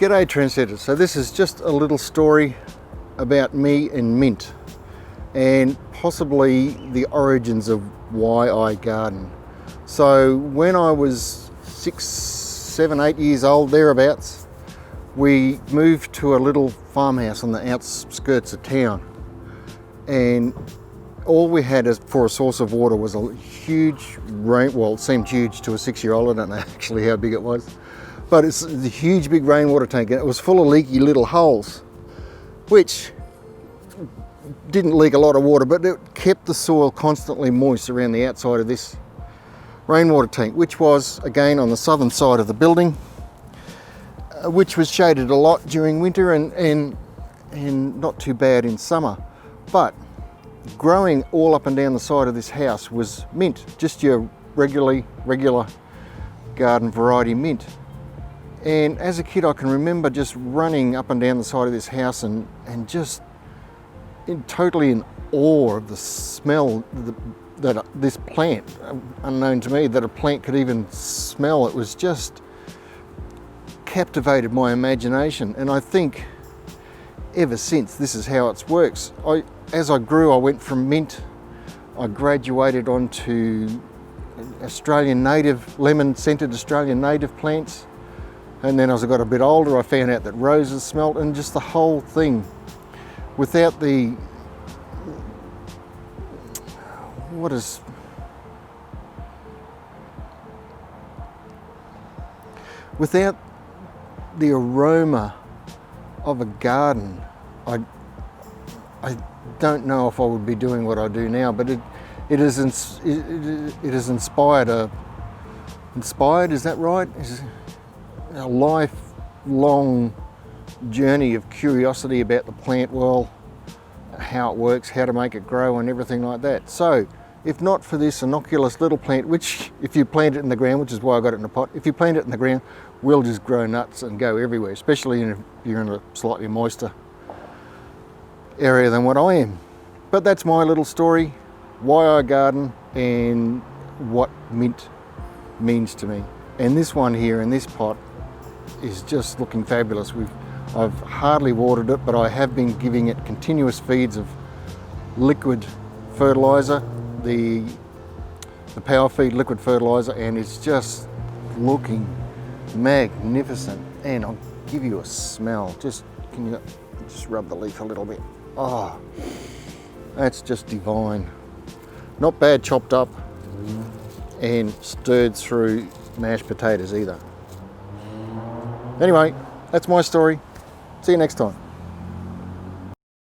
G'day trendsetters. So this is just a little story about me and mint and possibly the origins of why I garden. So when I was 6, 7, 8 years old, thereabouts, we moved to a little farmhouse on the outskirts of town, and all we had for a source of water was a huge rain, well, it seemed huge to a 6-year-old, I don't know actually how big it was, but it's a huge big rainwater tank, and it was full of leaky little holes, which didn't leak a lot of water, but it kept the soil constantly moist around the outside of this rainwater tank, which was again on the southern side of the building, which was shaded a lot during winter and not too bad in summer. But growing all up and down the side of this house was mint, just your regular garden variety mint. And as a kid I can remember just running up and down the side of this house and just totally in awe of the smell that this plant, unknown to me, that a plant could even smell. It was just captivated my imagination, and I think ever since this is how it works. As I grew, I went from mint, I graduated onto Australian native, lemon-scented Australian native plants, and then as I got a bit older I found out that roses smelt, and just the whole thing without the without the aroma of a garden, I don't know if I would be doing what I do now, but it has inspired, is that right? A lifelong journey of curiosity about the plant world, how it works, how to make it grow and everything like that. So if not for this innocuous little plant, which if you plant it in the ground, which is why I got it in a pot, if you plant it in the ground, will just grow nuts and go everywhere, especially if you're in a slightly moister area than what I am. But that's my little story, why I garden and what mint means to me. And this one here in this pot is just looking fabulous. I've hardly watered it, but I have been giving it continuous feeds of liquid fertilizer, the power feed liquid fertilizer, and it's just looking magnificent. And I'll give you a smell. Can you just rub the leaf a little bit? Oh, that's just divine. Not bad chopped up and stirred through mashed potatoes either. Anyway, that's my story. See you next time.